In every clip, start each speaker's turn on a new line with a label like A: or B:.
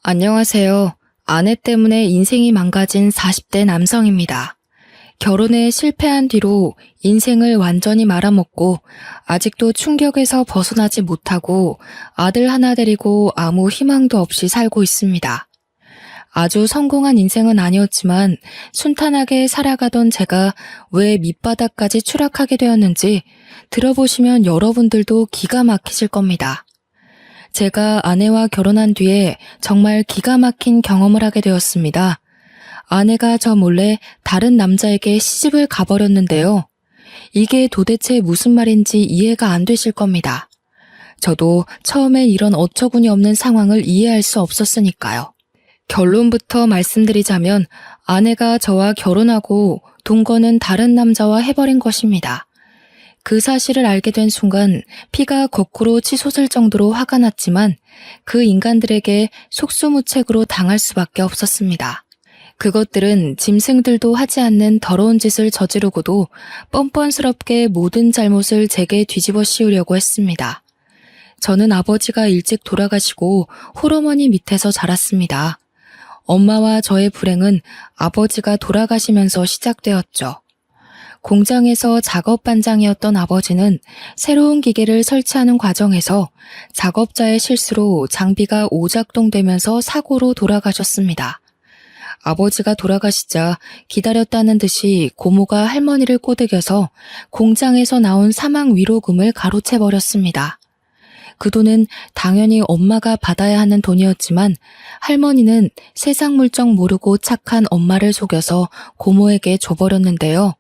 A: 안녕하세요. 아내 때문에 인생이 망가진 40대 남성입니다. 결혼에 실패한 뒤로 인생을 완전히 말아먹고 아직도 충격에서 벗어나지 못하고 아들 하나 데리고 아무 희망도 없이 살고 있습니다. 아주 성공한 인생은 아니었지만 순탄하게 살아가던 제가 왜 밑바닥까지 추락하게 되었는지 들어보시면 여러분들도 기가 막히실 겁니다. 제가 아내와 결혼한 뒤에 정말 기가 막힌 경험을 하게 되었습니다. 아내가 저 몰래 다른 남자에게 시집을 가버렸는데요. 이게 도대체 무슨 말인지 이해가 안 되실 겁니다. 저도 처음엔 이런 어처구니 없는 상황을 이해할 수 없었으니까요. 결론부터 말씀드리자면 아내가 저와 결혼하고 동거는 다른 남자와 해버린 것입니다. 그 사실을 알게 된 순간 피가 거꾸로 치솟을 정도로 화가 났지만 그 인간들에게 속수무책으로 당할 수밖에 없었습니다. 그것들은 짐승들도 하지 않는 더러운 짓을 저지르고도 뻔뻔스럽게 모든 잘못을 제게 뒤집어 씌우려고 했습니다. 저는 아버지가 일찍 돌아가시고 홀어머니 밑에서 자랐습니다. 엄마와 저의 불행은 아버지가 돌아가시면서 시작되었죠. 공장에서 작업 반장이었던 아버지는 새로운 기계를 설치하는 과정에서 작업자의 실수로 장비가 오작동되면서 사고로 돌아가셨습니다. 아버지가 돌아가시자 기다렸다는 듯이 고모가 할머니를 꼬드겨서 공장에서 나온 사망 위로금을 가로채버렸습니다. 그 돈은 당연히 엄마가 받아야 하는 돈이었지만 할머니는 세상 물정 모르고 착한 엄마를 속여서 고모에게 줘버렸는데요.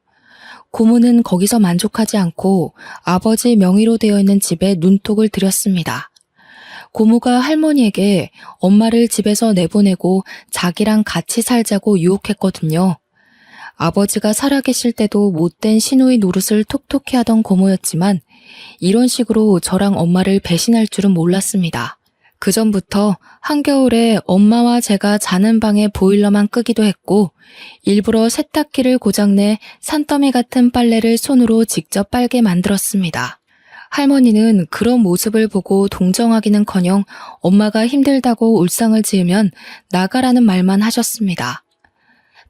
A: 고모는 거기서 만족하지 않고 아버지 명의로 되어 있는 집에 눈독을 들였습니다. 고모가 할머니에게 엄마를 집에서 내보내고 자기랑 같이 살자고 유혹했거든요. 아버지가 살아계실 때도 못된 시누이 노릇을 톡톡히 하던 고모였지만 이런 식으로 저랑 엄마를 배신할 줄은 몰랐습니다. 그전부터 한겨울에 엄마와 제가 자는 방에 보일러만 끄기도 했고 일부러 세탁기를 고장내 산더미 같은 빨래를 손으로 직접 빨게 만들었습니다. 할머니는 그런 모습을 보고 동정하기는커녕 엄마가 힘들다고 울상을 지으면 나가라는 말만 하셨습니다.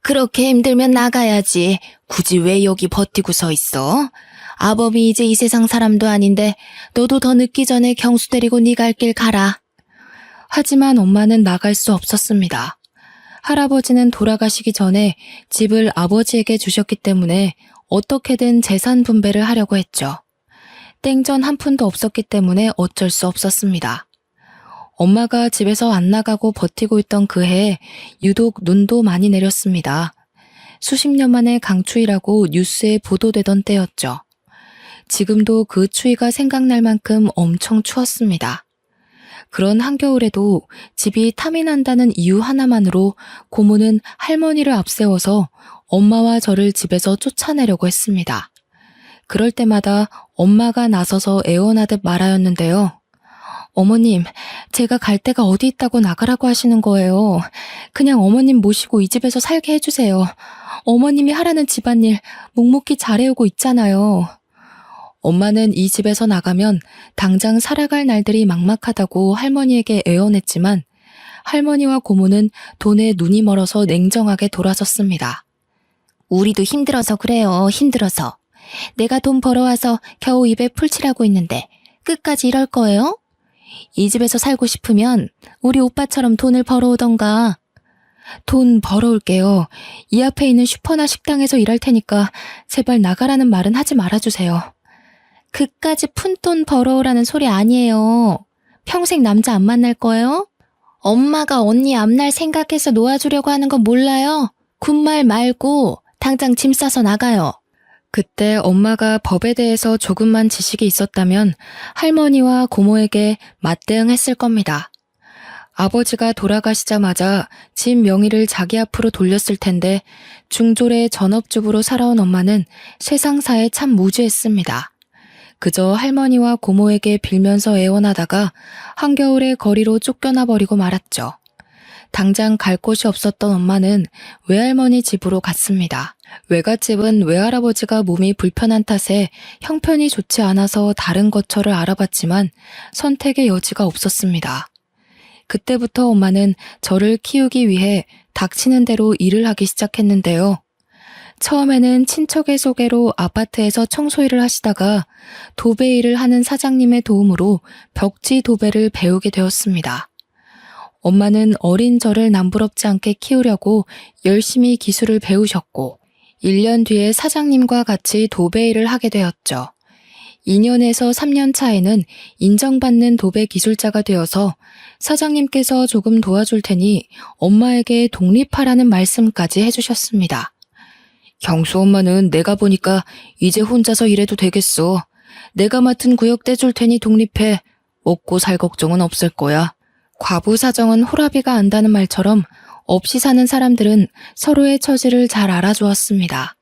B: 그렇게 힘들면 나가야지. 굳이 왜 여기 버티고 서 있어? 아범이 이제 이 세상 사람도 아닌데 너도 더 늦기 전에 경수 데리고 네 갈 길 가라.
A: 하지만 엄마는 나갈 수 없었습니다. 할아버지는 돌아가시기 전에 집을 아버지에게 주셨기 때문에 어떻게든 재산 분배를 하려고 했죠. 땡전 한 푼도 없었기 때문에 어쩔 수 없었습니다. 엄마가 집에서 안 나가고 버티고 있던 그 해에 유독 눈도 많이 내렸습니다. 수십 년 만에 강추위라고 뉴스에 보도되던 때였죠. 지금도 그 추위가 생각날 만큼 엄청 추웠습니다. 그런 한겨울에도 집이 탐이 난다는 이유 하나만으로 고모는 할머니를 앞세워서 엄마와 저를 집에서 쫓아내려고 했습니다. 그럴 때마다 엄마가 나서서 애원하듯 말하였는데요. 어머님, 제가 갈 데가 어디 있다고 나가라고 하시는 거예요. 그냥 어머님 모시고 이 집에서 살게 해주세요. 어머님이 하라는 집안일 묵묵히 잘해오고 있잖아요. 엄마는 이 집에서 나가면 당장 살아갈 날들이 막막하다고 할머니에게 애원했지만 할머니와 고모는 돈에 눈이 멀어서 냉정하게 돌아섰습니다.
B: 우리도 힘들어서 그래요. 힘들어서. 내가 돈 벌어와서 겨우 입에 풀칠하고 있는데 끝까지 이럴 거예요? 이 집에서 살고 싶으면 우리 오빠처럼 돈을 벌어오던가.
A: 돈 벌어올게요. 이 앞에 있는 슈퍼나 식당에서 일할 테니까 제발 나가라는 말은 하지 말아주세요.
B: 그까지 푼돈 벌어오라는 소리 아니에요. 평생 남자 안 만날 거예요? 엄마가 언니 앞날 생각해서 놓아주려고 하는 건 몰라요? 군말 말고 당장 짐 싸서 나가요.
A: 그때 엄마가 법에 대해서 조금만 지식이 있었다면 할머니와 고모에게 맞대응했을 겁니다. 아버지가 돌아가시자마자 집 명의를 자기 앞으로 돌렸을 텐데 중졸의 전업주부로 살아온 엄마는 세상사에 참 무지했습니다. 그저 할머니와 고모에게 빌면서 애원하다가 한겨울에 거리로 쫓겨나 버리고 말았죠. 당장 갈 곳이 없었던 엄마는 외할머니 집으로 갔습니다. 외갓집은 외할아버지가 몸이 불편한 탓에 형편이 좋지 않아서 다른 거처를 알아봤지만 선택의 여지가 없었습니다. 그때부터 엄마는 저를 키우기 위해 닥치는 대로 일을 하기 시작했는데요. 처음에는 친척의 소개로 아파트에서 청소일을 하시다가 도배 일을 하는 사장님의 도움으로 벽지 도배를 배우게 되었습니다. 엄마는 어린 저를 남부럽지 않게 키우려고 열심히 기술을 배우셨고 1년 뒤에 사장님과 같이 도배 일을 하게 되었죠. 2년에서 3년 차에는 인정받는 도배 기술자가 되어서 사장님께서 조금 도와줄 테니 엄마에게 독립하라는 말씀까지 해주셨습니다. 경수 엄마는 내가 보니까 이제 혼자서 일해도 되겠어. 내가 맡은 구역 떼줄 테니 독립해. 먹고 살 걱정은 없을 거야. 과부 사정은 호라비가 안다는 말처럼 없이 사는 사람들은 서로의 처지를 잘 알아주었습니다.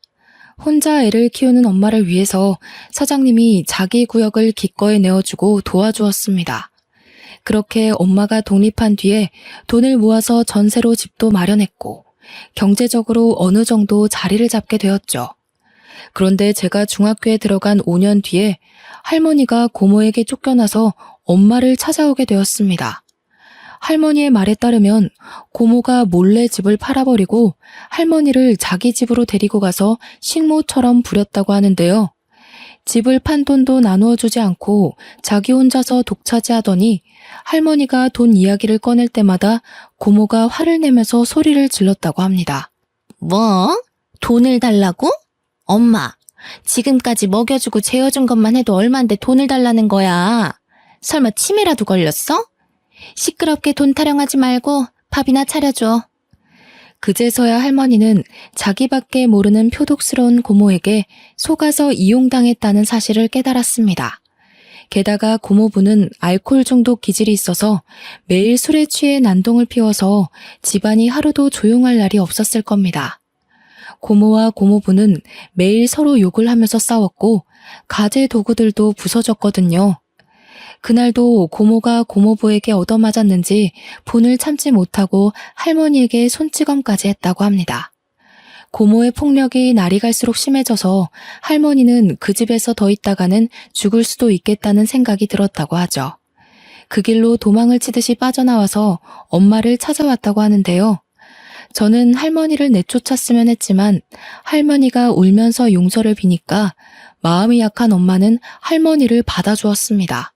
A: 혼자 애를 키우는 엄마를 위해서 사장님이 자기 구역을 기꺼이 내어주고 도와주었습니다. 그렇게 엄마가 독립한 뒤에 돈을 모아서 전세로 집도 마련했고 경제적으로 어느 정도 자리를 잡게 되었죠. 그런데 제가 중학교에 들어간 5년 뒤에 할머니가 고모에게 쫓겨나서 엄마를 찾아오게 되었습니다. 할머니의 말에 따르면 고모가 몰래 집을 팔아버리고 할머니를 자기 집으로 데리고 가서 식모처럼 부렸다고 하는데요. 집을 판 돈도 나누어 주지 않고 자기 혼자서 독차지하더니 할머니가 돈 이야기를 꺼낼 때마다 고모가 화를 내면서 소리를 질렀다고 합니다.
B: 뭐? 돈을 달라고? 엄마, 지금까지 먹여주고 재워준 것만 해도 얼만데 돈을 달라는 거야. 설마 치매라도 걸렸어? 시끄럽게 돈 타령하지 말고 밥이나 차려줘.
A: 그제서야 할머니는 자기밖에 모르는 표독스러운 고모에게 속아서 이용당했다는 사실을 깨달았습니다. 게다가 고모부는 알코올 중독 기질이 있어서 매일 술에 취해 난동을 피워서 집안이 하루도 조용할 날이 없었을 겁니다. 고모와 고모부는 매일 서로 욕을 하면서 싸웠고 가재 도구들도 부서졌거든요. 그날도 고모가 고모부에게 얻어맞았는지 분을 참지 못하고 할머니에게 손찌검까지 했다고 합니다. 고모의 폭력이 날이 갈수록 심해져서 할머니는 그 집에서 더 있다가는 죽을 수도 있겠다는 생각이 들었다고 하죠. 그 길로 도망을 치듯이 빠져나와서 엄마를 찾아왔다고 하는데요. 저는 할머니를 내쫓았으면 했지만 할머니가 울면서 용서를 비니까 마음이 약한 엄마는 할머니를 받아주었습니다.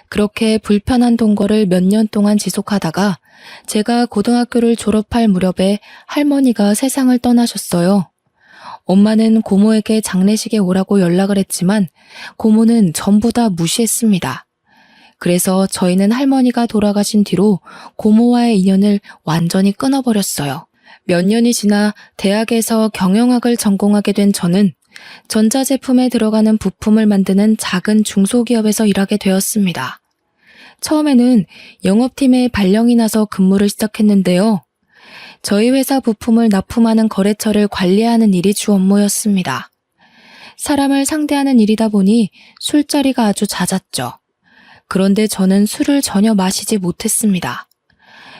A: 그렇게 불편한 동거를 몇 년 동안 지속하다가 제가 고등학교를 졸업할 무렵에 할머니가 세상을 떠나셨어요. 엄마는 고모에게 장례식에 오라고 연락을 했지만 고모는 전부 다 무시했습니다. 그래서 저희는 할머니가 돌아가신 뒤로 고모와의 인연을 완전히 끊어버렸어요. 몇 년이 지나 대학에서 경영학을 전공하게 된 저는 전자제품에 들어가는 부품을 만드는 작은 중소기업에서 일하게 되었습니다. 처음에는 영업팀에 발령이 나서 근무를 시작했는데요. 저희 회사 부품을 납품하는 거래처를 관리하는 일이 주 업무였습니다. 사람을 상대하는 일이다 보니 술자리가 아주 잦았죠. 그런데 저는 술을 전혀 마시지 못했습니다.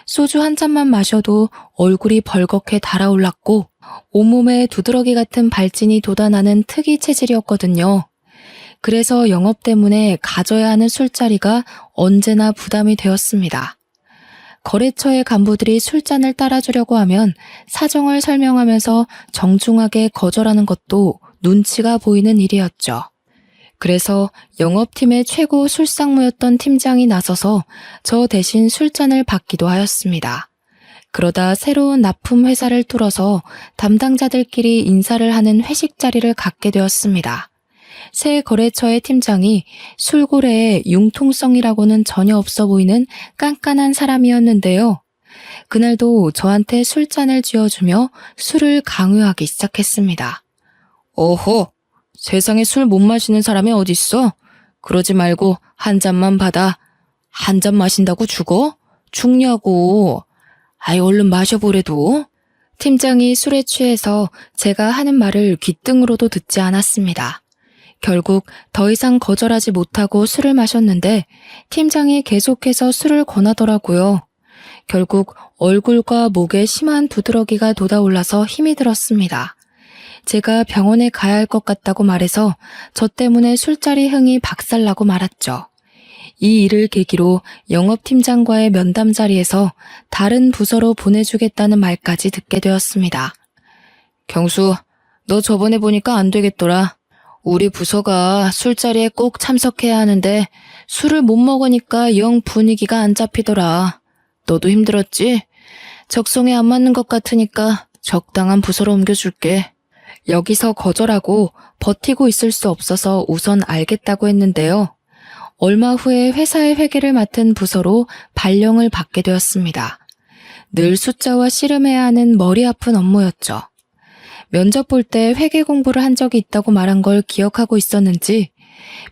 A: 소주 한 잔만 마셔도 얼굴이 벌겋게 달아올랐고 온몸에 두드러기 같은 발진이 돋아나는 특이 체질이었거든요. 그래서 영업 때문에 가져야 하는 술자리가 언제나 부담이 되었습니다. 거래처의 간부들이 술잔을 따라주려고 하면 사정을 설명하면서 정중하게 거절하는 것도 눈치가 보이는 일이었죠. 그래서 영업팀의 최고 술상무였던 팀장이 나서서 저 대신 술잔을 받기도 하였습니다. 그러다 새로운 납품 회사를 뚫어서 담당자들끼리 인사를 하는 회식 자리를 갖게 되었습니다. 새 거래처의 팀장이 술고래에 융통성이라고는 전혀 없어 보이는 깐깐한 사람이었는데요. 그날도 저한테 술잔을 쥐어주며 술을 강요하기 시작했습니다. 어허, 세상에 술 못 마시는 사람이 어딨어? 그러지 말고 한 잔만 받아. 한 잔 마신다고 죽어? 죽냐고. 아이 얼른 마셔보래도. 팀장이 술에 취해서 제가 하는 말을 귓등으로도 듣지 않았습니다. 결국 더 이상 거절하지 못하고 술을 마셨는데 팀장이 계속해서 술을 권하더라고요. 결국 얼굴과 목에 심한 두드러기가 돋아올라서 힘이 들었습니다. 제가 병원에 가야 할 것 같다고 말해서 저 때문에 술자리 흥이 박살나고 말았죠. 이 일을 계기로 영업팀장과의 면담 자리에서 다른 부서로 보내주겠다는 말까지 듣게 되었습니다. 경수, 너 저번에 보니까 안 되겠더라. 우리 부서가 술자리에 꼭 참석해야 하는데 술을 못 먹으니까 영 분위기가 안 잡히더라. 너도 힘들었지? 적성에 안 맞는 것 같으니까 적당한 부서로 옮겨줄게. 여기서 거절하고 버티고 있을 수 없어서 우선 알겠다고 했는데요. 얼마 후에 회사의 회계를 맡은 부서로 발령을 받게 되었습니다. 늘 숫자와 씨름해야 하는 머리 아픈 업무였죠. 면접 볼 때 회계 공부를 한 적이 있다고 말한 걸 기억하고 있었는지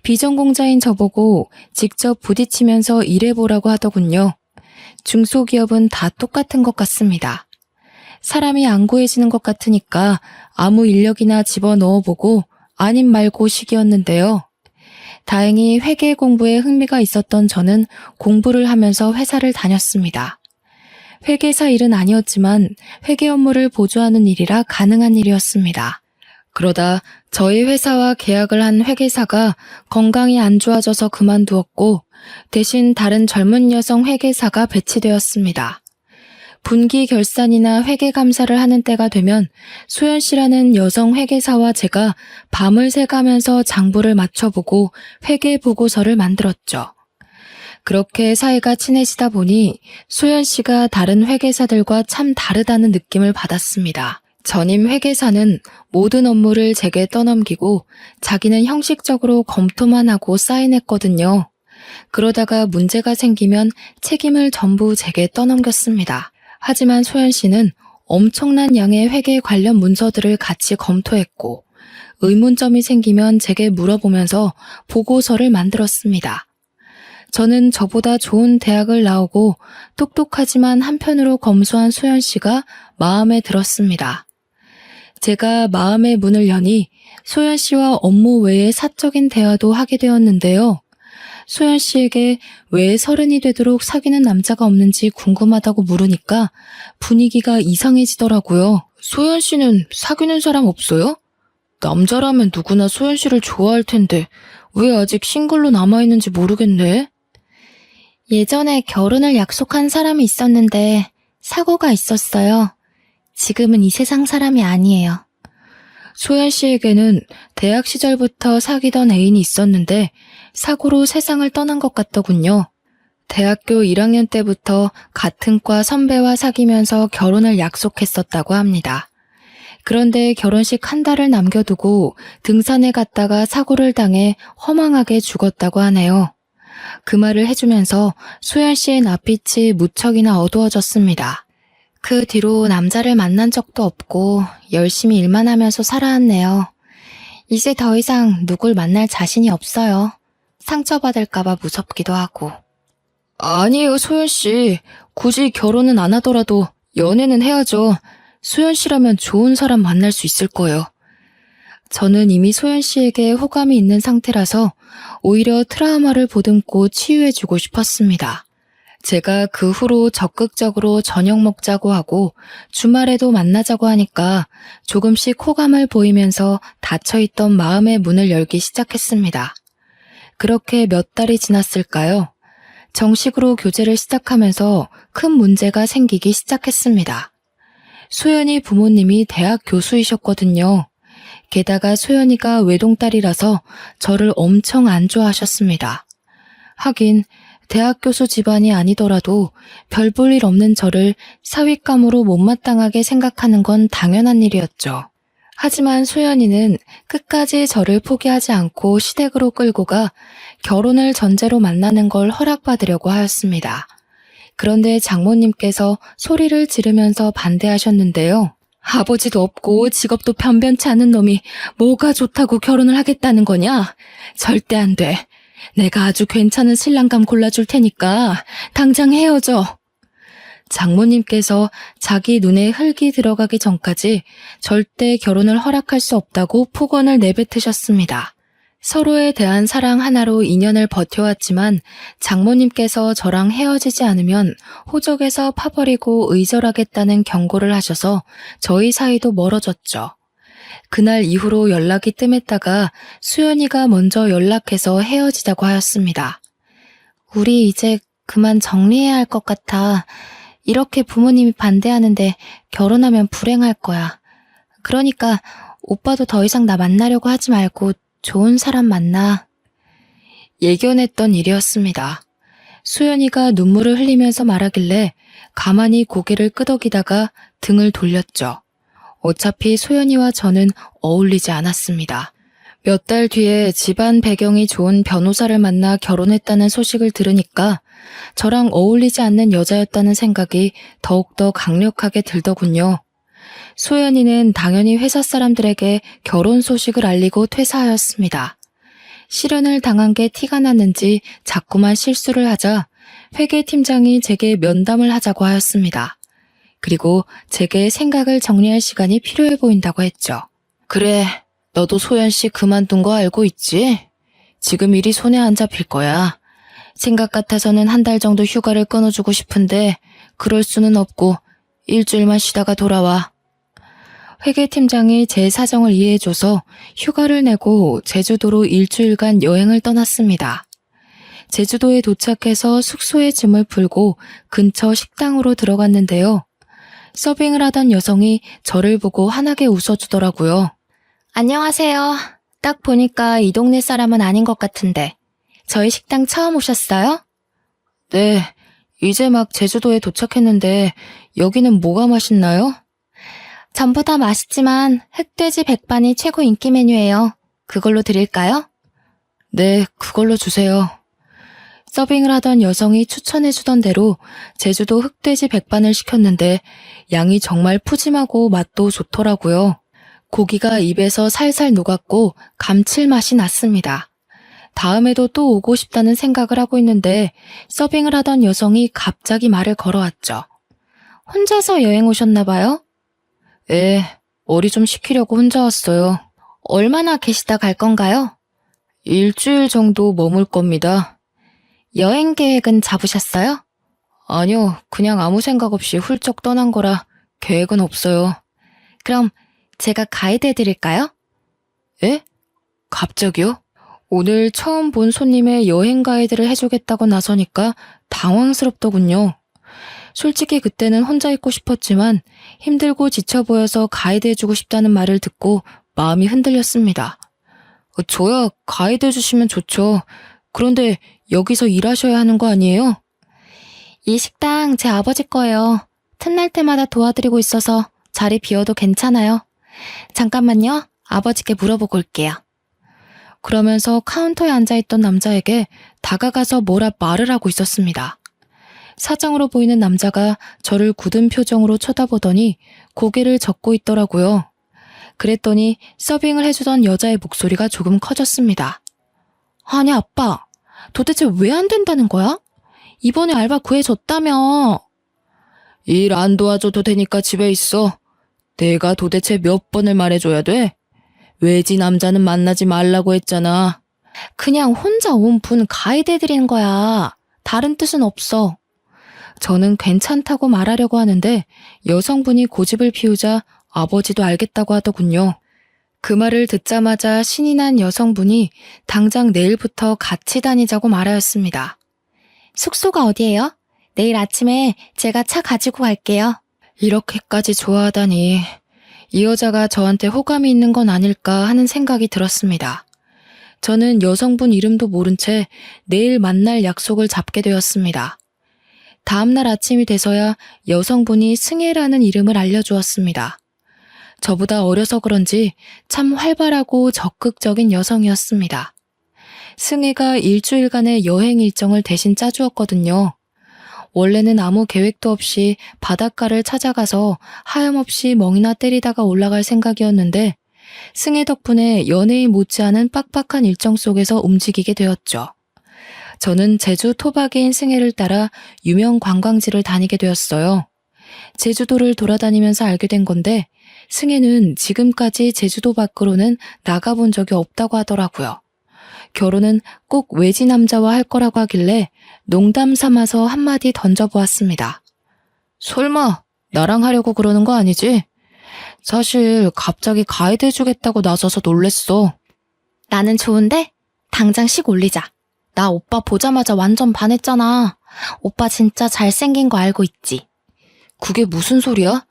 A: 비전공자인 저보고 직접 부딪히면서 일해보라고 하더군요. 중소기업은 다 똑같은 것 같습니다. 사람이 안 구해지는 것 같으니까 아무 인력이나 집어넣어보고 아님 말고 식이었는데요. 다행히 회계 공부에 흥미가 있었던 저는 공부를 하면서 회사를 다녔습니다. 회계사 일은 아니었지만 회계 업무를 보조하는 일이라 가능한 일이었습니다. 그러다 저희 회사와 계약을 한 회계사가 건강이 안 좋아져서 그만두었고 대신 다른 젊은 여성 회계사가 배치되었습니다. 분기 결산이나 회계 감사를 하는 때가 되면 소연 씨라는 여성 회계사와 제가 밤을 새가면서 장부를 맞춰보고 회계 보고서를 만들었죠. 그렇게 사이가 친해지다 보니 소연 씨가 다른 회계사들과 참 다르다는 느낌을 받았습니다. 전임 회계사는 모든 업무를 제게 떠넘기고 자기는 형식적으로 검토만 하고 사인했거든요. 그러다가 문제가 생기면 책임을 전부 제게 떠넘겼습니다. 하지만 소연 씨는 엄청난 양의 회계 관련 문서들을 같이 검토했고 의문점이 생기면 제게 물어보면서 보고서를 만들었습니다. 저는 저보다 좋은 대학을 나오고 똑똑하지만 한편으로 검소한 소연 씨가 마음에 들었습니다. 제가 마음의 문을 여니 소연 씨와 업무 외에 사적인 대화도 하게 되었는데요. 소연 씨에게 왜 30이 되도록 사귀는 남자가 없는지 궁금하다고 물으니까 분위기가 이상해지더라고요. 소연 씨는 사귀는 사람 없어요? 남자라면 누구나 소연 씨를 좋아할 텐데 왜 아직 싱글로 남아있는지 모르겠네.
B: 예전에 결혼을 약속한 사람이 있었는데 사고가 있었어요. 지금은 이 세상 사람이 아니에요.
A: 소연 씨에게는 대학 시절부터 사귀던 애인이 있었는데 사고로 세상을 떠난 것 같더군요. 대학교 1학년 때부터 같은 과 선배와 사귀면서 결혼을 약속했었다고 합니다. 그런데 결혼식 한 달을 남겨두고 등산에 갔다가 사고를 당해 허망하게 죽었다고 하네요. 그 말을 해주면서 소연 씨의 낯빛이 무척이나 어두워졌습니다. 그 뒤로 남자를 만난 적도 없고 열심히 일만 하면서 살아왔네요. 이제 더 이상 누굴 만날 자신이 없어요. 상처받을까봐 무섭기도 하고. 아니에요, 소연 씨. 굳이 결혼은 안 하더라도 연애는 해야죠. 소연 씨라면 좋은 사람 만날 수 있을 거예요. 저는 이미 소연 씨에게 호감이 있는 상태라서 오히려 트라우마를 보듬고 치유해주고 싶었습니다. 제가 그 후로 적극적으로 저녁 먹자고 하고 주말에도 만나자고 하니까 조금씩 호감을 보이면서 닫혀있던 마음의 문을 열기 시작했습니다. 그렇게 몇 달이 지났을까요? 정식으로 교제를 시작하면서 큰 문제가 생기기 시작했습니다. 소연이 부모님이 대학 교수이셨거든요. 게다가 소연이가 외동딸이라서 저를 엄청 안 좋아하셨습니다. 하긴 대학 교수 집안이 아니더라도 별 볼 일 없는 저를 사윗감으로 못마땅하게 생각하는 건 당연한 일이었죠. 하지만 소연이는 끝까지 저를 포기하지 않고 시댁으로 끌고 가 결혼을 전제로 만나는 걸 허락받으려고 하였습니다. 그런데 장모님께서 소리를 지르면서 반대하셨는데요. 아버지도 없고 직업도 변변치 않은 놈이 뭐가 좋다고 결혼을 하겠다는 거냐? 절대 안 돼. 내가 아주 괜찮은 신랑감 골라줄 테니까 당장 헤어져. 장모님께서 자기 눈에 흙이 들어가기 전까지 절대 결혼을 허락할 수 없다고 폭언을 내뱉으셨습니다. 서로에 대한 사랑 하나로 인연을 버텨왔지만 장모님께서 저랑 헤어지지 않으면 호적에서 파버리고 의절하겠다는 경고를 하셔서 저희 사이도 멀어졌죠. 그날 이후로 연락이 뜸했다가 수연이가 먼저 연락해서 헤어지자고 하였습니다.
B: 우리 이제 그만 정리해야 할 것 같아. 이렇게 부모님이 반대하는데 결혼하면 불행할 거야. 그러니까 오빠도 더 이상 나 만나려고 하지 말고 좋은 사람 만나.
A: 예견했던 일이었습니다. 수연이가 눈물을 흘리면서 말하길래 가만히 고개를 끄덕이다가 등을 돌렸죠. 어차피 소연이와 저는 어울리지 않았습니다. 몇 달 뒤에 집안 배경이 좋은 변호사를 만나 결혼했다는 소식을 들으니까 저랑 어울리지 않는 여자였다는 생각이 더욱더 강력하게 들더군요. 소연이는 당연히 회사 사람들에게 결혼 소식을 알리고 퇴사하였습니다. 실연을 당한 게 티가 났는지 자꾸만 실수를 하자 회계팀장이 제게 면담을 하자고 하였습니다. 그리고 제게 생각을 정리할 시간이 필요해 보인다고 했죠. 그래, 너도 소연 씨 그만둔 거 알고 있지? 지금 일이 손에 안 잡힐 거야. 생각 같아서는 한 달 정도 휴가를 끊어주고 싶은데 그럴 수는 없고 일주일만 쉬다가 돌아와. 회계팀장이 제 사정을 이해해줘서 휴가를 내고 제주도로 일주일간 여행을 떠났습니다. 제주도에 도착해서 숙소에 짐을 풀고 근처 식당으로 들어갔는데요. 서빙을 하던 여성이 저를 보고 환하게 웃어주더라고요.
B: 안녕하세요. 딱 보니까 이 동네 사람은 아닌 것 같은데. 저희 식당 처음 오셨어요?
A: 네, 이제 막 제주도에 도착했는데 여기는 뭐가 맛있나요?
B: 전부 다 맛있지만 흑돼지 백반이 최고 인기 메뉴예요. 그걸로 드릴까요?
A: 네, 그걸로 주세요. 서빙을 하던 여성이 추천해주던 대로 제주도 흑돼지 백반을 시켰는데 양이 정말 푸짐하고 맛도 좋더라고요. 고기가 입에서 살살 녹았고 감칠맛이 났습니다. 다음에도 또 오고 싶다는 생각을 하고 있는데 서빙을 하던 여성이 갑자기 말을 걸어왔죠.
B: 혼자서 여행 오셨나 봐요?
A: 네, 머리 좀 식히려고 혼자 왔어요.
B: 얼마나 계시다 갈 건가요?
A: 일주일 정도 머물 겁니다.
B: 여행 계획은 잡으셨어요?
A: 아니요, 그냥 아무 생각 없이 훌쩍 떠난 거라 계획은 없어요.
B: 그럼 제가 가이드 해드릴까요?
A: 예? 갑자기요? 오늘 처음 본 손님의 여행 가이드를 해주겠다고 나서니까 당황스럽더군요. 솔직히 그때는 혼자 있고 싶었지만 힘들고 지쳐 보여서 가이드 해주고 싶다는 말을 듣고 마음이 흔들렸습니다. 저야 가이드 해주시면 좋죠. 그런데 여기서 일하셔야 하는 거 아니에요?
B: 이 식당 제 아버지 거예요. 틈날 때마다 도와드리고 있어서 자리 비워도 괜찮아요. 잠깐만요. 아버지께 물어보고 올게요.
A: 그러면서 카운터에 앉아있던 남자에게 다가가서 뭐라 말을 하고 있었습니다. 사장으로 보이는 남자가 저를 굳은 표정으로 쳐다보더니 고개를 젓고 있더라고요. 그랬더니 서빙을 해주던 여자의 목소리가 조금 커졌습니다.
B: 아니 아빠, 도대체 왜 안 된다는 거야? 이번에 알바 구해줬다며.
A: 일 안 도와줘도 되니까 집에 있어. 내가 도대체 몇 번을 말해줘야 돼? 외지 남자는 만나지 말라고 했잖아.
B: 그냥 혼자 온 분 가이드 해드리는 거야. 다른 뜻은 없어.
A: 저는 괜찮다고 말하려고 하는데 여성분이 고집을 피우자 아버지도 알겠다고 하더군요. 그 말을 듣자마자 신이 난 여성분이 당장 내일부터 같이 다니자고 말하였습니다.
B: 숙소가 어디예요? 내일 아침에 제가 차 가지고 갈게요.
A: 이렇게까지 좋아하다니 이 여자가 저한테 호감이 있는 건 아닐까 하는 생각이 들었습니다. 저는 여성분 이름도 모른 채 내일 만날 약속을 잡게 되었습니다. 다음날 아침이 돼서야 여성분이 승혜라는 이름을 알려주었습니다. 저보다 어려서 그런지 참 활발하고 적극적인 여성이었습니다. 승혜가 일주일간의 여행 일정을 대신 짜주었거든요. 원래는 아무 계획도 없이 바닷가를 찾아가서 하염없이 멍이나 때리다가 올라갈 생각이었는데 승혜 덕분에 연예인 못지않은 빡빡한 일정 속에서 움직이게 되었죠. 저는 제주 토박이인 승혜를 따라 유명 관광지를 다니게 되었어요. 제주도를 돌아다니면서 알게 된 건데 승혜는 지금까지 제주도 밖으로는 나가본 적이 없다고 하더라고요. 결혼은 꼭 외지 남자와 할 거라고 하길래 농담 삼아서 한마디 던져보았습니다. 설마 나랑 하려고 그러는 거 아니지? 사실 갑자기 가이드 해주겠다고 나서서 놀랬어.
B: 나는 좋은데 당장 식 올리자. 나 오빠 보자마자 완전 반했잖아. 오빠 진짜 잘생긴 거 알고 있지?
A: 그게 무슨 소리야?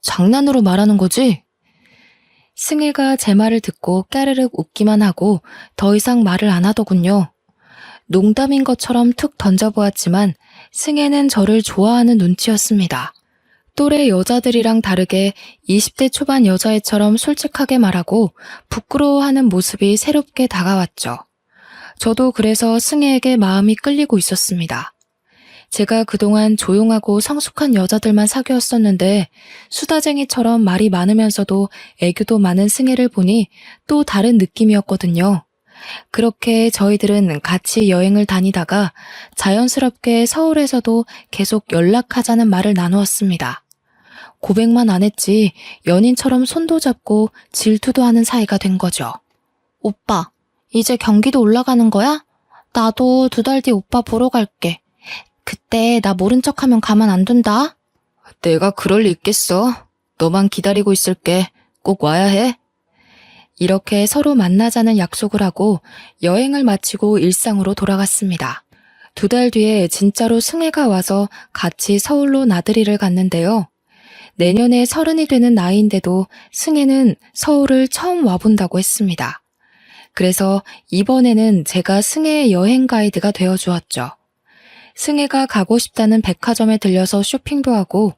A: 장난으로 말하는 거지? 승혜가 제 말을 듣고 까르륵 웃기만 하고 더 이상 말을 안 하더군요. 농담인 것처럼 툭 던져보았지만 승혜는 저를 좋아하는 눈치였습니다. 또래 여자들이랑 다르게 20대 초반 여자애처럼 솔직하게 말하고 부끄러워하는 모습이 새롭게 다가왔죠. 저도 그래서 승혜에게 마음이 끌리고 있었습니다. 제가 그동안 조용하고 성숙한 여자들만 사귀었었는데 수다쟁이처럼 말이 많으면서도 애교도 많은 승혜를 보니 또 다른 느낌이었거든요. 그렇게 저희들은 같이 여행을 다니다가 자연스럽게 서울에서도 계속 연락하자는 말을 나누었습니다. 고백만 안 했지 연인처럼 손도 잡고 질투도 하는 사이가 된 거죠.
B: 오빠, 이제 경기도 올라가는 거야? 나도 2달 뒤 오빠 보러 갈게. 그때 나 모른 척하면 가만 안 둔다.
A: 내가 그럴 리 있겠어. 너만 기다리고 있을게. 꼭 와야 해. 이렇게 서로 만나자는 약속을 하고 여행을 마치고 일상으로 돌아갔습니다. 2달 뒤에 진짜로 승혜가 와서 같이 서울로 나들이를 갔는데요. 내년에 30이 되는 나이인데도 승혜는 서울을 처음 와본다고 했습니다. 그래서 이번에는 제가 승혜의 여행 가이드가 되어주었죠. 승혜가 가고 싶다는 백화점에 들려서 쇼핑도 하고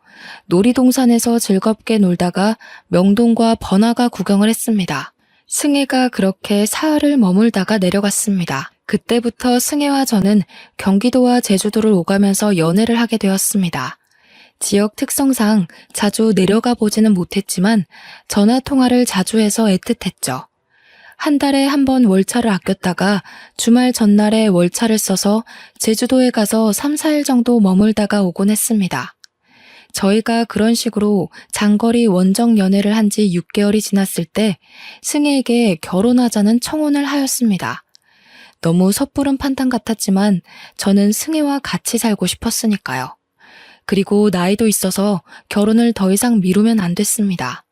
A: 놀이동산에서 즐겁게 놀다가 명동과 번화가 구경을 했습니다. 승혜가 그렇게 사흘을 머물다가 내려갔습니다. 그때부터 승혜와 저는 경기도와 제주도를 오가면서 연애를 하게 되었습니다. 지역 특성상 자주 내려가 보지는 못했지만 전화 통화를 자주 해서 애틋했죠. 한 달에 한 번 월차를 아꼈다가 주말 전날에 월차를 써서 제주도에 가서 3, 4일 정도 머물다가 오곤 했습니다. 저희가 그런 식으로 장거리 원정 연애를 한 지 6개월이 지났을 때 승혜에게 결혼하자는 청혼을 하였습니다. 너무 섣부른 판단 같았지만 저는 승혜와 같이 살고 싶었으니까요. 그리고 나이도 있어서 결혼을 더 이상 미루면 안 됐습니다.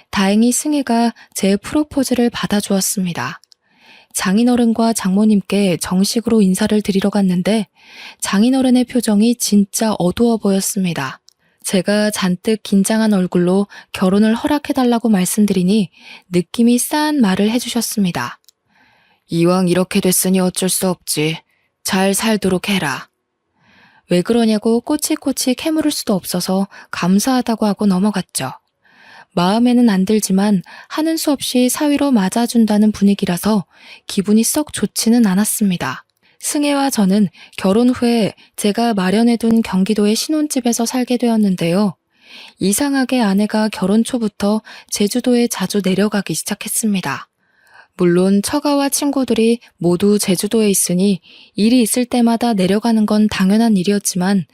A: 다행히 승혜가 제 프로포즈를 받아주었습니다. 장인어른과 장모님께 정식으로 인사를 드리러 갔는데 장인어른의 표정이 진짜 어두워 보였습니다. 제가 잔뜩 긴장한 얼굴로 결혼을 허락해달라고 말씀드리니 느낌이 싸한 말을 해주셨습니다. 이왕 이렇게 됐으니 어쩔 수 없지. 잘 살도록 해라. 왜 그러냐고 꼬치꼬치 캐물을 수도 없어서 감사하다고 하고 넘어갔죠. 마음에는 안 들지만 하는 수 없이 사위로 맞아준다는 분위기라서 기분이 썩 좋지는 않았습니다. 승혜와 저는 결혼 후에 제가 마련해둔 경기도의 신혼집에서 살게 되었는데요. 이상하게 아내가 결혼 초부터 제주도에 자주 내려가기 시작했습니다. 물론 처가와 친구들이 모두 제주도에 있으니 일이 있을 때마다 내려가는 건 당연한 일이었지만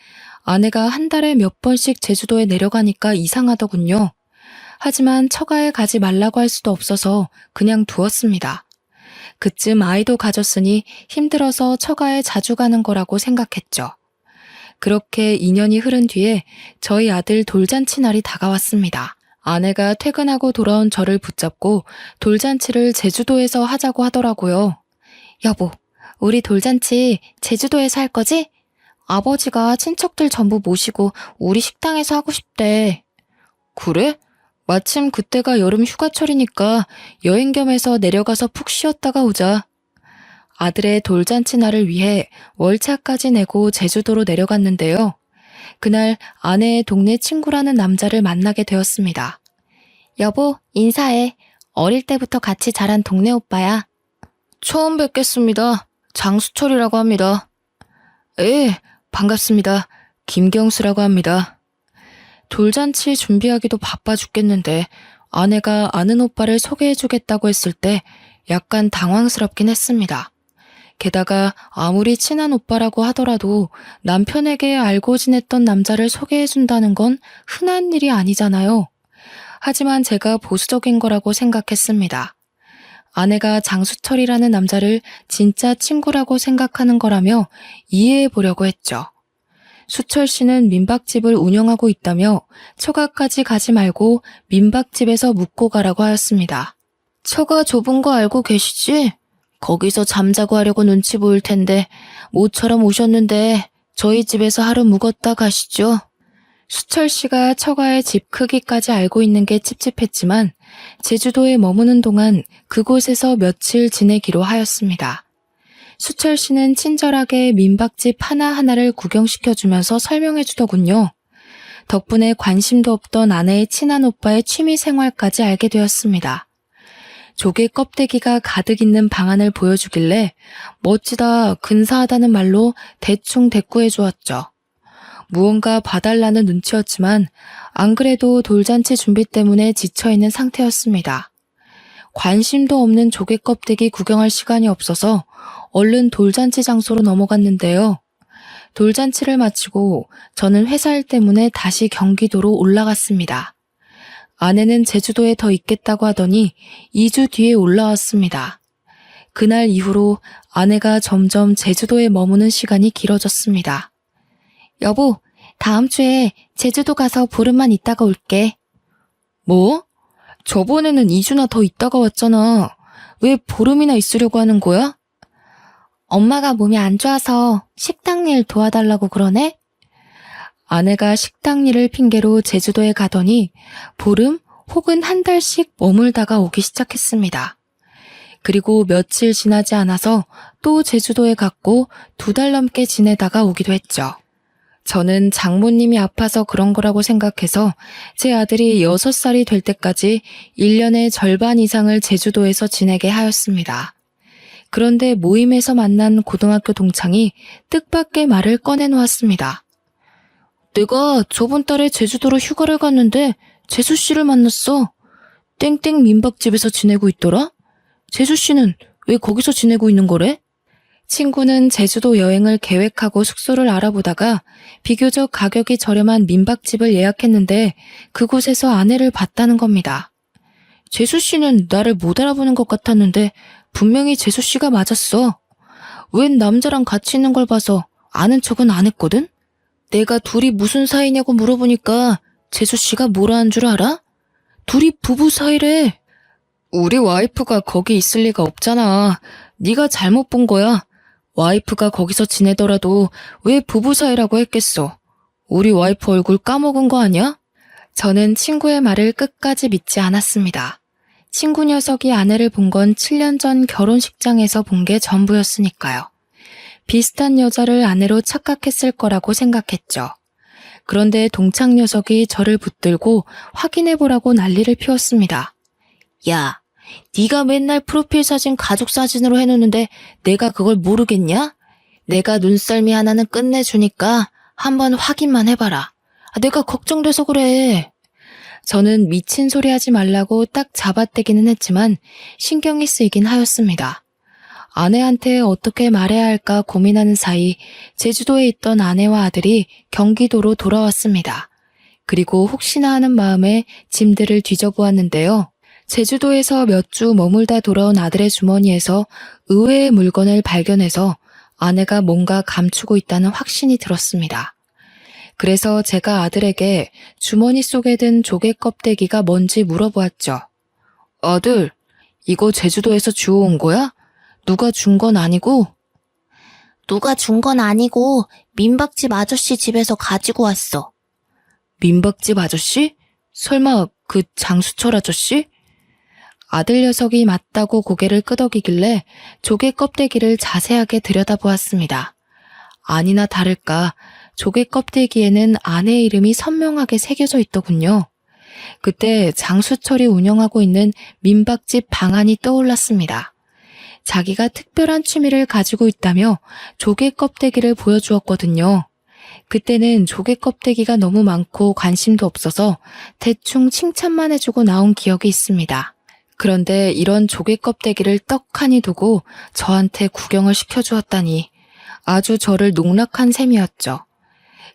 A: 아내가 한 달에 몇 번씩 제주도에 내려가니까 이상하더군요. 하지만 처가에 가지 말라고 할 수도 없어서 그냥 두었습니다. 그쯤 아이도 가졌으니 힘들어서 처가에 자주 가는 거라고 생각했죠. 그렇게 2년이 흐른 뒤에 저희 아들 돌잔치 날이 다가왔습니다. 아내가 퇴근하고 돌아온 저를 붙잡고 돌잔치를 제주도에서 하자고 하더라고요.
B: 여보, 우리 돌잔치 제주도에서 할 거지? 아버지가 친척들 전부 모시고 우리 식당에서 하고 싶대.
A: 그래? 마침 그때가 여름 휴가철이니까 여행 겸해서 내려가서 푹 쉬었다가 오자. 아들의 돌잔치 날을 위해 월차까지 내고 제주도로 내려갔는데요. 그날 아내의 동네 친구라는 남자를 만나게 되었습니다.
B: 여보, 인사해. 어릴 때부터 같이 자란 동네 오빠야.
A: 처음 뵙겠습니다. 장수철이라고 합니다. 예, 반갑습니다. 김경수라고 합니다. 돌잔치 준비하기도 바빠 죽겠는데 아내가 아는 오빠를 소개해주겠다고 했을 때 약간 당황스럽긴 했습니다. 게다가 아무리 친한 오빠라고 하더라도 남편에게 알고 지냈던 남자를 소개해준다는 건 흔한 일이 아니잖아요. 하지만 제가 보수적인 거라고 생각했습니다. 아내가 장수철이라는 남자를 진짜 친구라고 생각하는 거라며 이해해 보려고 했죠. 수철 씨는 민박집을 운영하고 있다며 처가까지 가지 말고 민박집에서 묵고 가라고 하였습니다. 처가 좁은 거 알고 계시지?
B: 거기서 잠자고 하려고 눈치 보일 텐데 모처럼 오셨는데 저희 집에서 하루 묵었다 가시죠.
A: 수철 씨가 처가의 집 크기까지 알고 있는 게 찝찝했지만 제주도에 머무는 동안 그곳에서 며칠 지내기로 하였습니다. 수철 씨는 친절하게 민박집 하나하나를 구경시켜주면서 설명해주더군요. 덕분에 관심도 없던 아내의 친한 오빠의 취미 생활까지 알게 되었습니다. 조개 껍데기가 가득 있는 방안을 보여주길래 멋지다, 근사하다는 말로 대충 대꾸해 주었죠. 무언가 봐달라는 눈치였지만 안 그래도 돌잔치 준비 때문에 지쳐있는 상태였습니다. 관심도 없는 조개 껍데기 구경할 시간이 없어서 얼른 돌잔치 장소로 넘어갔는데요. 돌잔치를 마치고 저는 회사 일 때문에 다시 경기도로 올라갔습니다. 아내는 제주도에 더 있겠다고 하더니 2주 뒤에 올라왔습니다. 그날 이후로 아내가 점점 제주도에 머무는 시간이 길어졌습니다.
B: 여보, 다음 주에 제주도 가서 보름만 있다가 올게.
A: 뭐? 저번에는 2주나 더 있다가 왔잖아. 왜 보름이나 있으려고 하는 거야?
B: 엄마가 몸이 안 좋아서 식당 일 도와달라고 그러네?
A: 아내가 식당 일을 핑계로 제주도에 가더니 보름 혹은 한 달씩 머물다가 오기 시작했습니다. 그리고 며칠 지나지 않아서 또 제주도에 갔고 2달 넘게 지내다가 오기도 했죠. 저는 장모님이 아파서 그런 거라고 생각해서 제 아들이 6살이 될 때까지 1년의 절반 이상을 제주도에서 지내게 하였습니다. 그런데 모임에서 만난 고등학교 동창이 뜻밖의 말을 꺼내놓았습니다. 내가 저번 달에 제주도로 휴가를 갔는데 재수 씨를 만났어. 땡땡 민박집에서 지내고 있더라. 재수 씨는 왜 거기서 지내고 있는 거래? 친구는 제주도 여행을 계획하고 숙소를 알아보다가 비교적 가격이 저렴한 민박집을 예약했는데 그곳에서 아내를 봤다는 겁니다. 재수 씨는 나를 못 알아보는 것 같았는데 분명히 재수 씨가 맞았어. 웬 남자랑 같이 있는 걸 봐서 아는 척은 안 했거든? 내가 둘이 무슨 사이냐고 물어보니까 재수 씨가 뭐라 한 줄 알아? 둘이 부부 사이래. 우리 와이프가 거기 있을 리가 없잖아. 네가 잘못 본 거야. 와이프가 거기서 지내더라도 왜 부부 사이라고 했겠어. 우리 와이프 얼굴 까먹은 거 아니야? 저는 친구의 말을 끝까지 믿지 않았습니다. 친구 녀석이 아내를 본 건 7년 전 결혼식장에서 본 게 전부였으니까요. 비슷한 여자를 아내로 착각했을 거라고 생각했죠. 그런데 동창 녀석이 저를 붙들고 확인해보라고 난리를 피웠습니다. 야, 네가 맨날 프로필 사진 가족 사진으로 해놓는데 내가 그걸 모르겠냐? 내가 눈썰미 하나는 끝내주니까 한번 확인만 해봐라. 내가 걱정돼서 그래. 저는 미친 소리 하지 말라고 딱 잡아떼기는 했지만 신경이 쓰이긴 하였습니다. 아내한테 어떻게 말해야 할까 고민하는 사이 제주도에 있던 아내와 아들이 경기도로 돌아왔습니다. 그리고 혹시나 하는 마음에 짐들을 뒤져보았는데요. 제주도에서 몇 주 머물다 돌아온 아들의 주머니에서 의외의 물건을 발견해서 아내가 뭔가 감추고 있다는 확신이 들었습니다. 그래서 제가 아들에게 주머니 속에 든 조개 껍데기가 뭔지 물어보았죠. 아들, 이거 제주도에서 주워온 거야? 누가 준 건 아니고?
B: 누가 준 건 아니고 민박집 아저씨 집에서 가지고 왔어.
A: 민박집 아저씨? 설마 그 장수철 아저씨? 아들 녀석이 맞다고 고개를 끄덕이길래 조개 껍데기를 자세하게 들여다보았습니다. 아니나 다를까 조개 껍데기에는 아내의 이름이 선명하게 새겨져 있더군요. 그때 장수철이 운영하고 있는 민박집 방안이 떠올랐습니다. 자기가 특별한 취미를 가지고 있다며 조개 껍데기를 보여주었거든요. 그때는 조개 껍데기가 너무 많고 관심도 없어서 대충 칭찬만 해주고 나온 기억이 있습니다. 그런데 이런 조개 껍데기를 떡하니 두고 저한테 구경을 시켜주었다니 아주 저를 농락한 셈이었죠.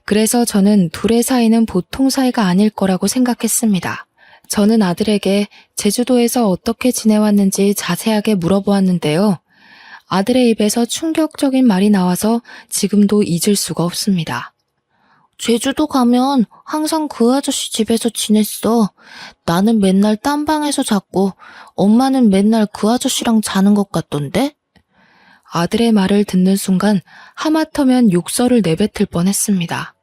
A: 그래서 저는 둘의 사이는 보통 사이가 아닐 거라고 생각했습니다. 저는 아들에게 제주도에서 어떻게 지내왔는지 자세하게 물어보았는데요. 아들의 입에서 충격적인 말이 나와서 지금도 잊을 수가 없습니다. 제주도 가면 항상 그 아저씨 집에서 지냈어. 나는 맨날 딴 방에서 잤고 엄마는 맨날 그 아저씨랑 자는 것 같던데? 아들의 말을 듣는 순간 하마터면 욕설을 내뱉을 뻔했습니다.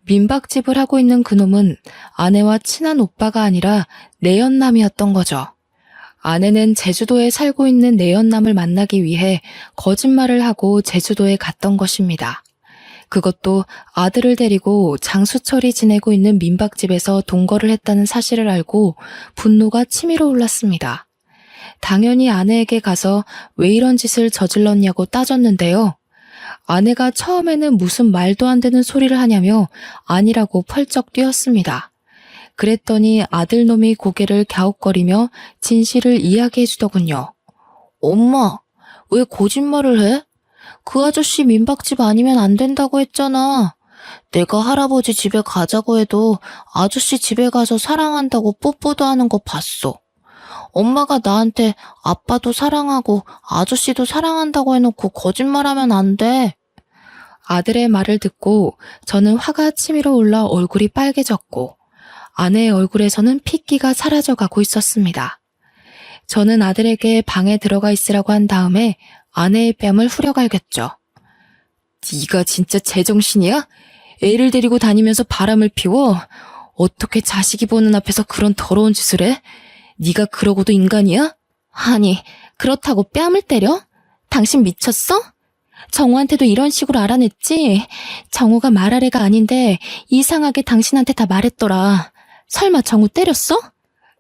A: 민박집을 하고 있는 그놈은 아내와 친한 오빠가 아니라 내연남이었던 거죠. 아내는 제주도에 살고 있는 내연남을 만나기 위해 거짓말을 하고 제주도에 갔던 것입니다. 그것도 아들을 데리고 장수철이 지내고 있는 민박집에서 동거를 했다는 사실을 알고 분노가 치밀어 올랐습니다. 당연히 아내에게 가서 왜 이런 짓을 저질렀냐고 따졌는데요. 아내가 처음에는 무슨 말도 안 되는 소리를 하냐며 아니라고 펄쩍 뛰었습니다. 그랬더니 아들놈이 고개를 갸웃거리며 진실을 이야기해 주더군요. 엄마, 왜 거짓말을 해? 그 아저씨 민박집 아니면 안 된다고 했잖아. 내가 할아버지 집에 가자고 해도 아저씨 집에 가서 사랑한다고 뽀뽀도 하는 거 봤어. 엄마가 나한테 아빠도 사랑하고 아저씨도 사랑한다고 해놓고 거짓말하면 안 돼. 아들의 말을 듣고 저는 화가 치밀어 올라 얼굴이 빨개졌고 아내의 얼굴에서는 핏기가 사라져가고 있었습니다. 저는 아들에게 방에 들어가 있으라고 한 다음에 아내의 뺨을 후려갈겼죠. 네가 진짜 제정신이야? 애를 데리고 다니면서 바람을 피워? 어떻게 자식이 보는 앞에서 그런 더러운 짓을 해? 네가 그러고도 인간이야?
B: 아니, 그렇다고 뺨을 때려? 당신 미쳤어? 정우한테도 이런 식으로 알아냈지? 정우가 말할 애가 아닌데 이상하게 당신한테 다 말했더라. 설마 정우 때렸어?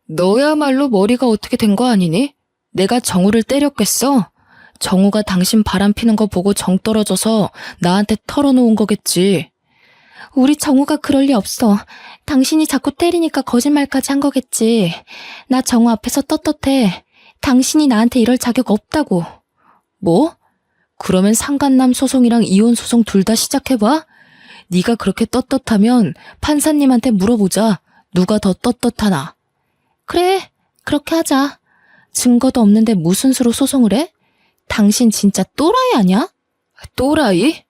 A: 너야말로 머리가 어떻게 된 거 아니니? 내가 정우를 때렸겠어? 정우가 당신 바람 피는 거 보고 정 떨어져서 나한테 털어놓은 거겠지.
B: 우리 정우가 그럴 리 없어. 당신이 자꾸 때리니까 거짓말까지 한 거겠지. 나 정우 앞에서 떳떳해. 당신이 나한테 이럴 자격 없다고.
A: 뭐? 그러면 상간남 소송이랑 이혼 소송 둘 다 시작해봐? 네가 그렇게 떳떳하면 판사님한테 물어보자. 누가 더 떳떳하나?
B: 그래, 그렇게 하자. 증거도 없는데 무슨 수로 소송을 해? 당신 진짜 또라이 아니야?
A: 또라이?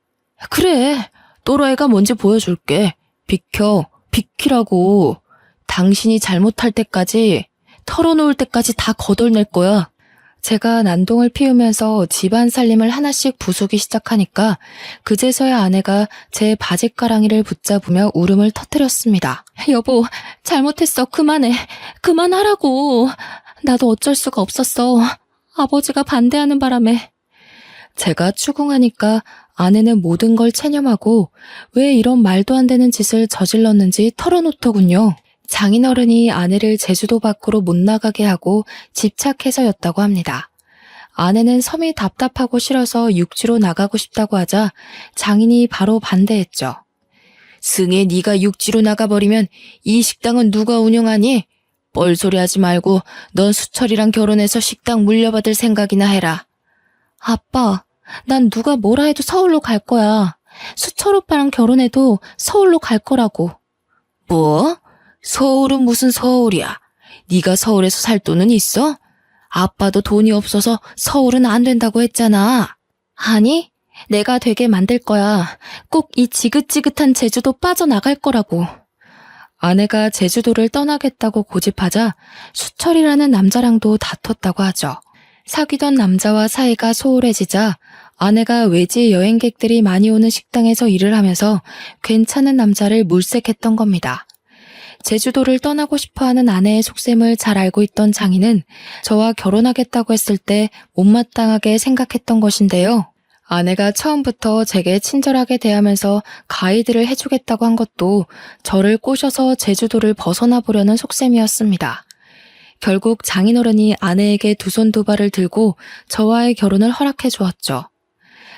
A: 그래, 또라이가 뭔지 보여줄게. 비키라고. 당신이 잘못할 때까지, 털어놓을 때까지 다 거덜낼 거야. 제가 난동을 피우면서 집안 살림을 하나씩 부수기 시작하니까 그제서야 아내가 제 바짓가랑이를 붙잡으며 울음을 터뜨렸습니다.
B: 여보, 잘못했어. 그만해. 그만하라고. 나도 어쩔 수가 없었어. 아버지가 반대하는 바람에.
A: 제가 추궁하니까 아내는 모든 걸 체념하고 왜 이런 말도 안 되는 짓을 저질렀는지 털어놓더군요. 장인어른이 아내를 제주도 밖으로 못 나가게 하고 집착해서였다고 합니다. 아내는 섬이 답답하고 싫어서 육지로 나가고 싶다고 하자 장인이 바로 반대했죠. 승혜, 네가 육지로 나가버리면 이 식당은 누가 운영하니? 뻘소리 하지 말고 넌 수철이랑 결혼해서 식당 물려받을 생각이나 해라.
B: 아빠, 난 누가 뭐라 해도 서울로 갈 거야. 수철 오빠랑 결혼해도 서울로 갈 거라고.
A: 뭐? 서울은 무슨 서울이야? 네가 서울에서 살 돈은 있어? 아빠도 돈이 없어서 서울은 안 된다고 했잖아.
B: 아니, 내가 되게 만들 거야. 꼭 이 지긋지긋한 제주도 빠져나갈 거라고.
A: 아내가 제주도를 떠나겠다고 고집하자 수철이라는 남자랑도 다퉜다고 하죠. 사귀던 남자와 사이가 소홀해지자 아내가 외지 여행객들이 많이 오는 식당에서 일을 하면서 괜찮은 남자를 물색했던 겁니다. 제주도를 떠나고 싶어하는 아내의 속셈을 잘 알고 있던 장인은 저와 결혼하겠다고 했을 때 못마땅하게 생각했던 것인데요. 아내가 처음부터 제게 친절하게 대하면서 가이드를 해주겠다고 한 것도 저를 꼬셔서 제주도를 벗어나 보려는 속셈이었습니다. 결국 장인어른이 아내에게 두 손 두 발을 들고 저와의 결혼을 허락해 주었죠.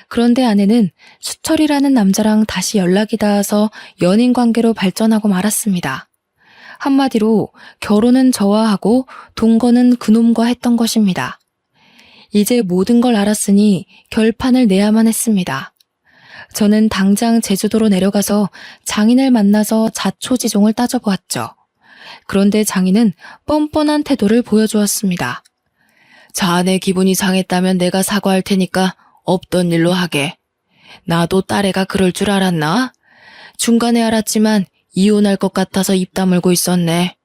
A: 그런데 아내는 수철이라는 남자랑 다시 연락이 닿아서 연인 관계로 발전하고 말았습니다. 한마디로 결혼은 저와 하고 동거는 그놈과 했던 것입니다. 이제 모든 걸 알았으니 결판을 내야만 했습니다. 저는 당장 제주도로 내려가서 장인을 만나서 자초지종을 따져보았죠. 그런데 장인은 뻔뻔한 태도를 보여주었습니다. 자네 기분이 상했다면 내가 사과할 테니까 없던 일로 하게. 나도 딸애가 그럴 줄 알았나? 중간에 알았지만 이혼할 것 같아서 입 다물고 있었네.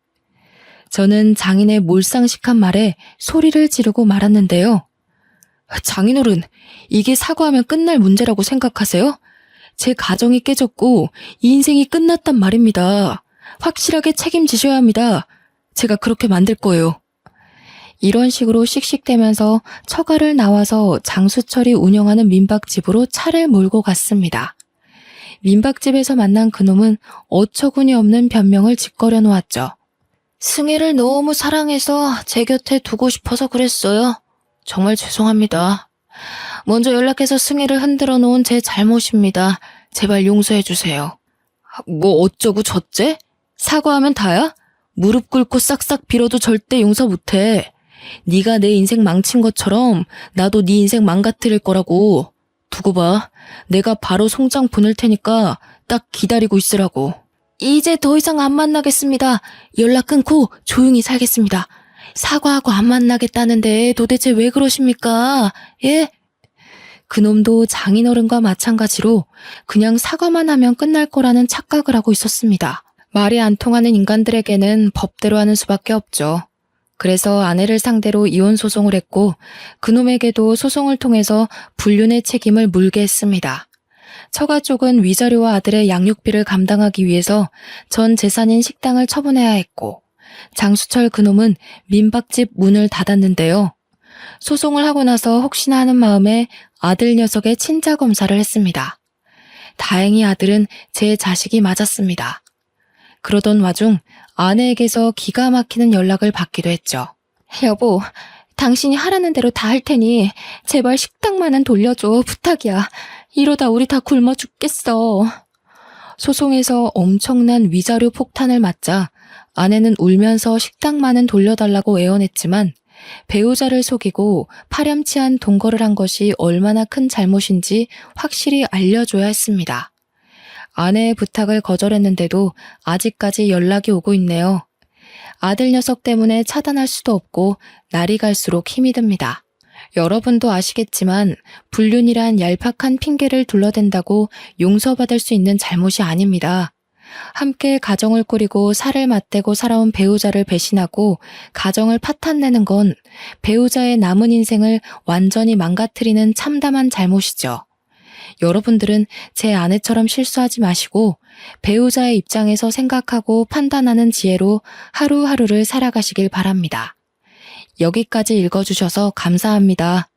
A: 저는 장인의 몰상식한 말에 소리를 지르고 말았는데요. 장인어른, 이게 사과하면 끝날 문제라고 생각하세요? 제 가정이 깨졌고 이 인생이 끝났단 말입니다. 확실하게 책임지셔야 합니다. 제가 그렇게 만들 거예요. 이런 식으로 씩씩대면서 처가를 나와서 장수철이 운영하는 민박집으로 차를 몰고 갔습니다. 민박집에서 만난 그놈은 어처구니 없는 변명을 짓거려 놓았죠.
B: 승혜를 너무 사랑해서 제 곁에 두고 싶어서 그랬어요. 정말 죄송합니다. 먼저 연락해서 승혜를 흔들어 놓은 제 잘못입니다. 제발 용서해 주세요.
A: 뭐 어쩌고 저째? 사과하면 다야? 무릎 꿇고 싹싹 빌어도 절대 용서 못해. 네가 내 인생 망친 것처럼 나도 네 인생 망가뜨릴 거라고. 두고 봐. 내가 바로 송장 보낼 테니까 딱 기다리고 있으라고.
B: 이제 더 이상 안 만나겠습니다. 연락 끊고 조용히 살겠습니다. 사과하고 안 만나겠다는데 도대체 왜 그러십니까? 예?
A: 그놈도 장인어른과 마찬가지로 그냥 사과만 하면 끝날 거라는 착각을 하고 있었습니다. 말이 안 통하는 인간들에게는 법대로 하는 수밖에 없죠. 그래서 아내를 상대로 이혼 소송을 했고 그놈에게도 소송을 통해서 불륜의 책임을 물게 했습니다. 처가 쪽은 위자료와 아들의 양육비를 감당하기 위해서 전 재산인 식당을 처분해야 했고 장수철 그놈은 민박집 문을 닫았는데요. 소송을 하고 나서 혹시나 하는 마음에 아들 녀석의 친자 검사를 했습니다. 다행히 아들은 제 자식이 맞았습니다. 그러던 와중 아내에게서 기가 막히는 연락을 받기도 했죠.
B: 여보, 당신이 하라는 대로 다 할 테니 제발 식당만은 돌려줘. 부탁이야. 이러다 우리 다 굶어 죽겠어.
A: 소송에서 엄청난 위자료 폭탄을 맞자 아내는 울면서 식당만은 돌려달라고 애원했지만 배우자를 속이고 파렴치한 동거를 한 것이 얼마나 큰 잘못인지 확실히 알려줘야 했습니다. 아내의 부탁을 거절했는데도 아직까지 연락이 오고 있네요. 아들 녀석 때문에 차단할 수도 없고 날이 갈수록 힘이 듭니다. 여러분도 아시겠지만 불륜이란 얄팍한 핑계를 둘러댄다고 용서받을 수 있는 잘못이 아닙니다. 함께 가정을 꾸리고 살을 맞대고 살아온 배우자를 배신하고 가정을 파탄내는 건 배우자의 남은 인생을 완전히 망가뜨리는 참담한 잘못이죠. 여러분들은 제 아내처럼 실수하지 마시고 배우자의 입장에서 생각하고 판단하는 지혜로 하루하루를 살아가시길 바랍니다. 여기까지 읽어주셔서 감사합니다.